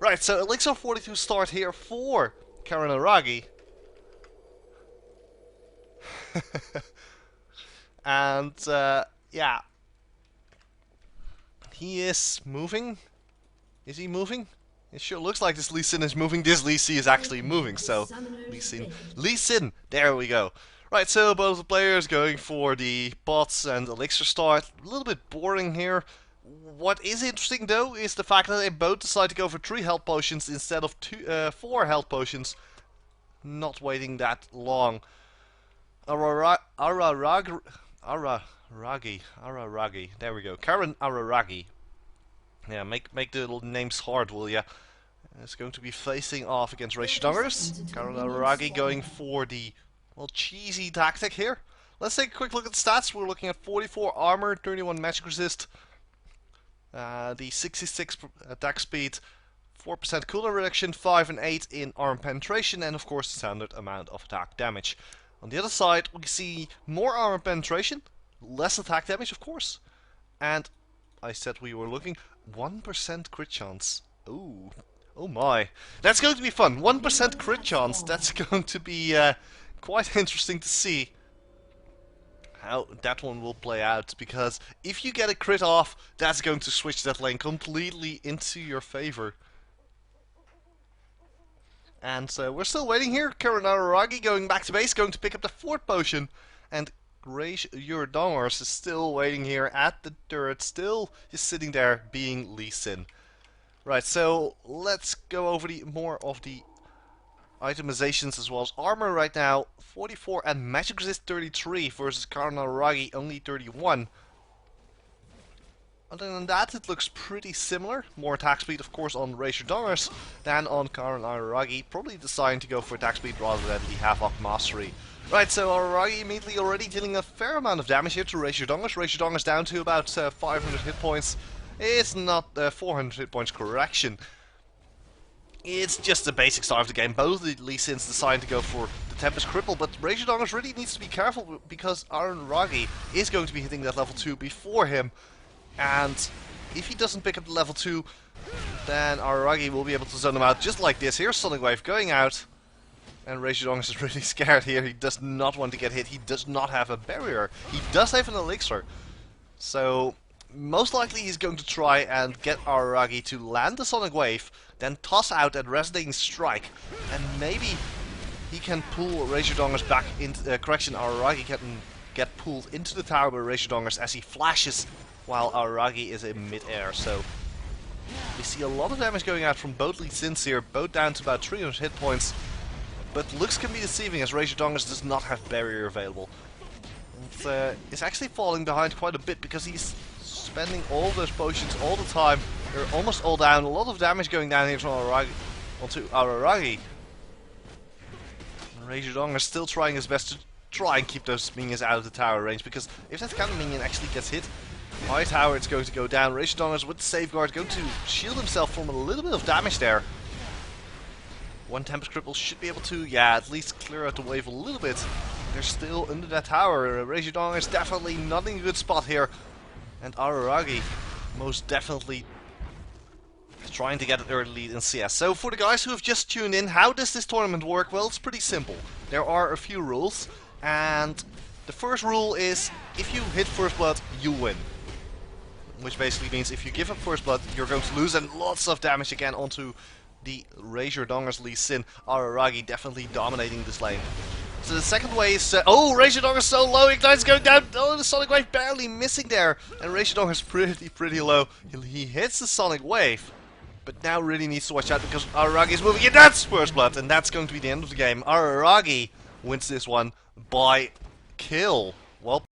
Right, so Elixir 42 start here for Araragi. And, yeah. He is moving. Is he moving? It sure looks like this Lee Sin is moving. This Lee Sin is actually moving, so Lee Sin. Lee Sin! There we go. Right, so both the players going for the bots and Elixir start. A little bit boring here. What is interesting though is the fact that they both decide to go for 3 health potions instead of 4 health potions. Not waiting that long. Araragi. There we go. Karen Araragi. Yeah, make the little names hard, will ya? It's going to be facing off against RAISEURDONGERSSS. Karen Araragi going for the, well, cheesy tactic here. Let's take a quick look at the stats. We're looking at 44 armor, 31 magic resist, the 66 attack speed, 4% cooldown reduction, 5 and 8 in arm penetration, and of course the standard amount of attack damage. On the other side, we see more armor penetration, less attack damage, of course, and I said we were looking 1% crit chance. Ooh, oh my, that's going to be fun. 1% crit chance. That's going to be quite interesting to see how that one will play out, because if you get a crit off, that's going to switch that lane completely into your favor. And we're still waiting here. Karen Araragi going back to base, going to pick up the 4th potion, and RAISEURDONGERSSS is still waiting here at the turret, still just sitting there being Lee Sin. Right, so let's go over more of the itemizations as well as armor right now. 44 and magic resist 33 versus Karen Araragi only 31. Other than that, it looks pretty similar. More attack speed, of course, on RAISEURDONGERSSS than on Karen Araragi. Probably deciding to go for attack speed rather than the half-up mastery. Right, so Araragi immediately already dealing a fair amount of damage here to RAISEURDONGERSSS. RAISEURDONGERSSS down to about 500 hit points. It's not 400 hit points, correction. It's just the basic start of the game. Both the Lee Sins deciding to go for the Tempest Cripple, but RAISEURDONGERSSS really needs to be careful because Araragi is going to be hitting that level 2 before him. And if he doesn't pick up the level 2, then Araragi will be able to zone him out just like this. Here's Sonic Wave going out. And RAISEURDONGERSSS is really scared here. He does not want to get hit. He does not have a barrier. He does have an elixir. So most likely he's going to try and get Araragi to land the Sonic Wave, then toss out that Resonating Strike, and maybe he can pull RAISEURDONGERSSS back into correction. Araragi can get pulled into the tower by RAISEURDONGERSSS as he flashes while Araragi is in mid-air. So we see a lot of damage going out from both Lee Sins here, both down to about 300 hit points. But looks can be deceiving as RAISEURDONGERSSS does not have barrier available. And is actually falling behind quite a bit because he's spending all those potions all the time. They're almost all down. A lot of damage going down here from Araragi onto Araragi. RAISEURDONGERSSS still trying his best to try and keep those minions out of the tower range, because if that kind of minion actually gets hit, my tower it's going to go down. RAISEURDONGERSSS with the safeguard going to shield himself from a little bit of damage there. One Tempest Cripple should be able to, yeah, at least clear out the wave a little bit. They're still under that tower. RAISEURDONGERSSS definitely not in a good spot here. And Araragi most definitely trying to get an early lead in CS. So for the guys who have just tuned in, how does this tournament work? Well, it's pretty simple. There are a few rules. And the first rule is, if you hit first blood, you win. Which basically means if you give up first blood, you're going to lose, and lots of damage again onto the RAISEURDONGERSSS Lee Sin. Araragi definitely dominating this lane. So the second way is... oh, RAISEURDONGERSSS so low, Ignite's going down. Oh, the Sonic Wave barely missing there. And RAISEURDONGERSSS pretty low. He hits the Sonic Wave, but now really needs to watch out because Araragi is moving. Yeah, that's first blood, and that's going to be the end of the game. Araragi wins this one by kill. Well